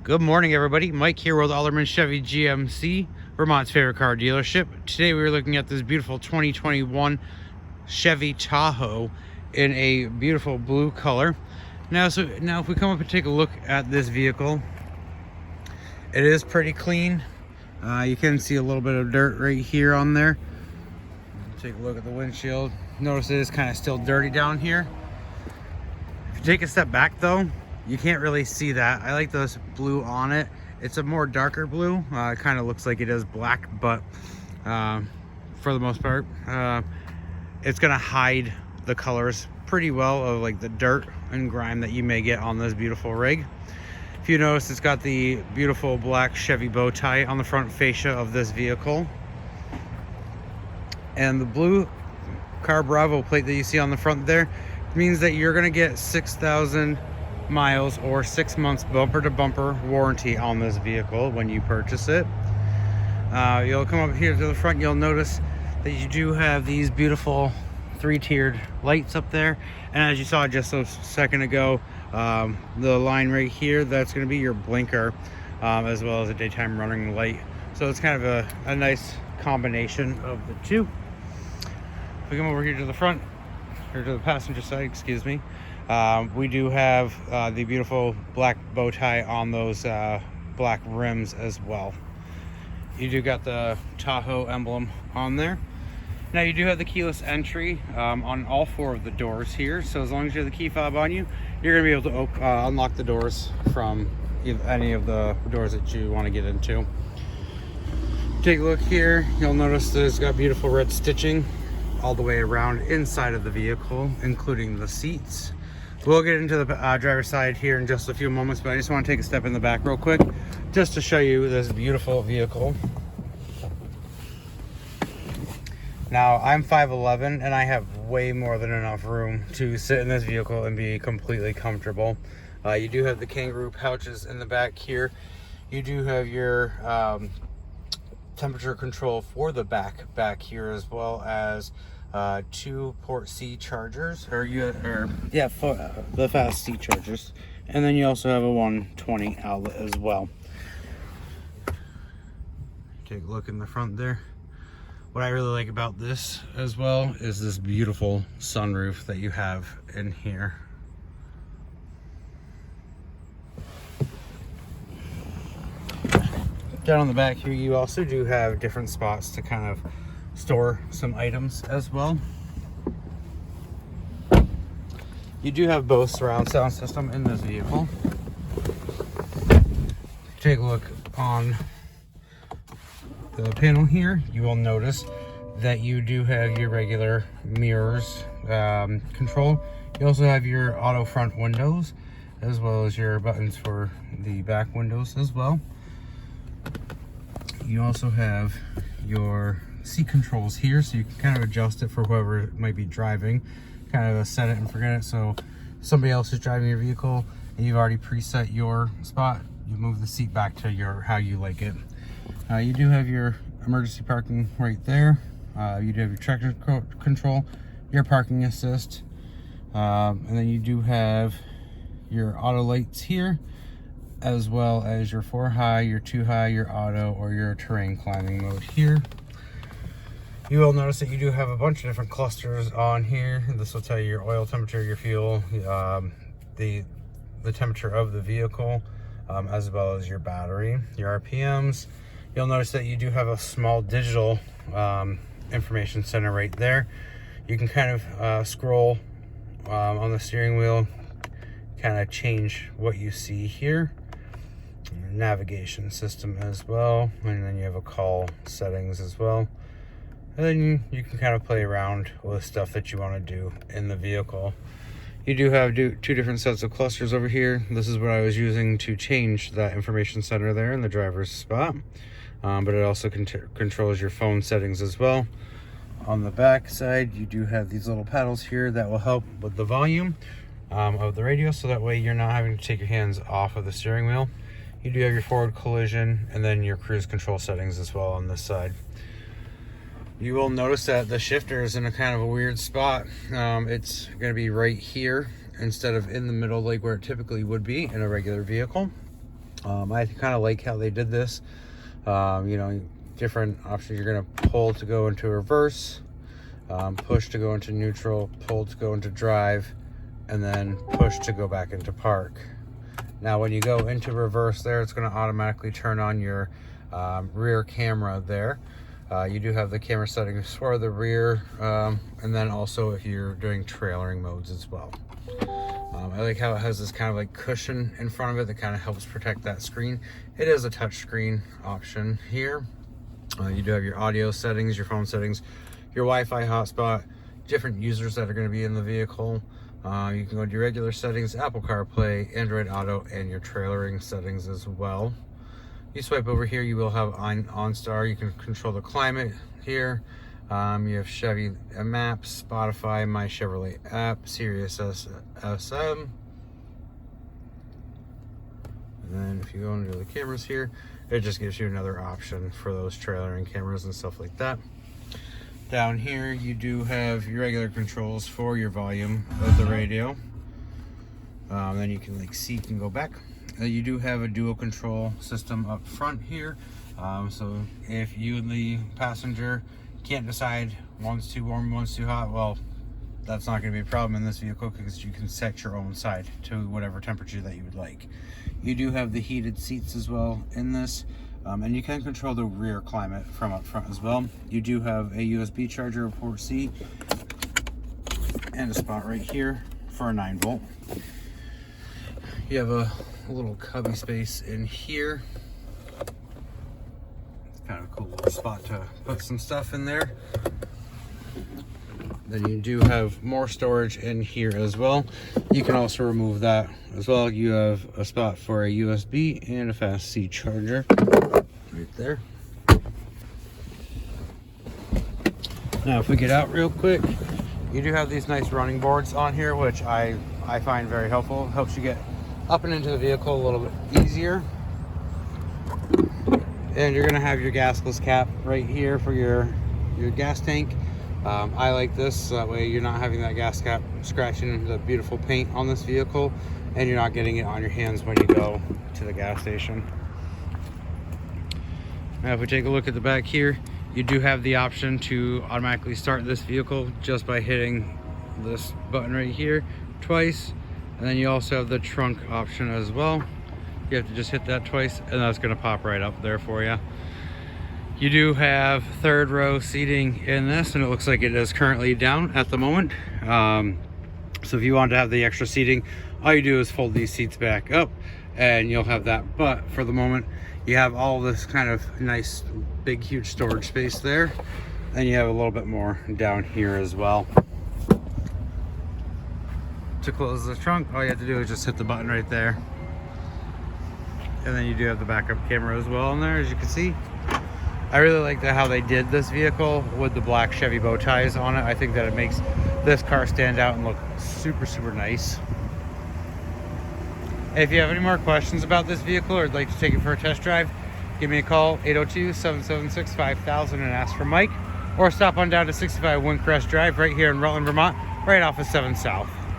Good morning, everybody. Mike here with Alderman Chevy GMC, Vermont's favorite car dealership. Today we are looking at this beautiful 2021 Chevy Tahoe in a beautiful blue color. Now if we come up and take a look at this vehicle, it is pretty clean. You can see a little bit of dirt right here on there. Take a look at the windshield. Notice it is kind of still dirty down here. If you take a step back though, you can't really see that. I like this blue on it. It's a more darker blue. It kind of looks like it is black, but for the most part, it's gonna hide the colors pretty well of like the dirt and grime that you may get on this beautiful rig. If you notice, it's got the beautiful black Chevy bow tie on the front fascia of this vehicle. And the blue Car Bravo plate that you see on the front there means that you're gonna get 6,000 miles or 6 months bumper to bumper warranty on this vehicle when you purchase it. You'll come up here to the front, you'll notice that you do have these beautiful 3-tiered lights up there, and as you saw just a second ago, the line right here, that's going to be your blinker, as well as a daytime running light. So it's kind of a nice combination of the two. If we come over here to the front, or to the passenger side, excuse me, we do have the beautiful black bow tie on those black rims as well. You do got the Tahoe emblem on there. Now you do have the keyless entry on all 4 of the doors here, so as long as you have the key fob on you, you're going to be able to unlock the doors from any of the doors that you want to get into. Take a look here, you'll notice that it's got beautiful red stitching all the way around inside of the vehicle, including the seats. We'll get into the driver's side here in just a few moments, but I just want to take a step in the back real quick just to show you this beautiful vehicle. Now, I'm 5'11", and I have way more than enough room to sit in this vehicle and be completely comfortable. You do have the kangaroo pouches in the back here. You do have your temperature control for the back here, as well as 2 port C chargers, for the fast C chargers, and then you also have a 120 outlet as well. Take a look in the front there. What I really like about this as well is this beautiful sunroof that you have in here. Down on the back here, you also do have different spots to kind of store some items as well. You do have both surround sound system in this vehicle. Take a look on the panel here, you will notice that you do have your regular mirrors control. You also have your auto front windows, as well as your buttons for the back windows as well. You also have your seat controls here, so you can kind of adjust it for whoever might be driving, kind of set it and forget it. So somebody else is driving your vehicle and you've already preset your spot, you move the seat back to how you like it. You do have your emergency parking right there. You do have your traction control, your parking assist, and then you do have your auto lights here, as well as your 4 high, your 2 high, your auto, or your terrain climbing mode here. You will notice that you do have a bunch of different clusters on here. This will tell you your oil temperature, your fuel, the temperature of the vehicle, as well as your battery, your RPMs. You'll notice that you do have a small digital information center right there. You can kind of scroll on the steering wheel, kind of change what you see here. Navigation system as well, and then you have a call settings as well. And then you can kind of play around with stuff that you want to do in the vehicle. You do have 2 different sets of clusters over here. This is what I was using to change that information center there in the driver's spot. But it also controls your phone settings as well. On the back side, you do have these little paddles here that will help with the volume of the radio, so that way you're not having to take your hands off of the steering wheel. You do have your forward collision and then your cruise control settings as well on this side. You will notice that the shifter is in a kind of a weird spot. It's going to be right here instead of in the middle like where it typically would be in a regular vehicle. I kind of like how they did this. You know, different options. You're going to pull to go into reverse, push to go into neutral, pull to go into drive, and then push to go back into park. Now when you go into reverse there, it's going to automatically turn on your rear camera there. You do have the camera settings for the rear, and then also if you're doing trailering modes as well. I like how it has this kind of like cushion in front of it that kind of helps protect that screen. It is a touch screen option here. You do have your audio settings, your phone settings, your Wi-Fi hotspot, different users that are going to be in the vehicle. You can go to your regular settings, Apple CarPlay, Android Auto, and your trailering settings as well. You swipe over here, you will have OnStar. You can control the climate here. You have Chevy Maps, Spotify, My Chevrolet app, Sirius SM. And then if you go into the cameras here, it just gives you another option for those trailering cameras and stuff like that. Down here, you do have your regular controls for your volume of the radio. Then you can like seat and go back. You do have a dual control system up front here. So if you and the passenger can't decide one's too warm, one's too hot, well, that's not going to be a problem in this vehicle because you can set your own side to whatever temperature that you would like. You do have the heated seats as well in this, and you can control the rear climate from up front as well. You do have a USB charger, port C, and a spot right here for a 9-volt. You have a little cubby space in here. Kind of a cool little spot to put some stuff in there. Then you do have more storage in here as well. You can also remove that as well. You have a spot for a USB and a fast C charger right there. Now if we get out real quick, you do have these nice running boards on here, which I find very helpful. Helps you get up and into the vehicle a little bit easier. And you're gonna have your gasless cap right here for your gas tank. I like this, so that way you're not having that gas cap scratching the beautiful paint on this vehicle, and you're not getting it on your hands when you go to the gas station. Now if we take a look at the back here, you do have the option to automatically start this vehicle just by hitting this button right here twice. And then you also have the trunk option as well. You have to just hit that twice and that's going to pop right up there for you. You do have third row seating in this, and it looks like it is currently down at the moment. So if you want to have the extra seating, all you do is fold these seats back up and you'll have that. But for the moment, you have all this kind of nice big huge storage space there, and you have a little bit more down here as well. To close the trunk, all you have to do is just hit the button right there. And then you do have the backup camera as well in there, as you can see. I really like how they did this vehicle with the black Chevy bow ties on it. I think that it makes this car stand out and look super, super nice. If you have any more questions about this vehicle or would like to take it for a test drive, give me a call, 802-776-5000, and ask for Mike. Or stop on down to 65 Windcrest Drive right here in Rutland, Vermont, right off of 7 South.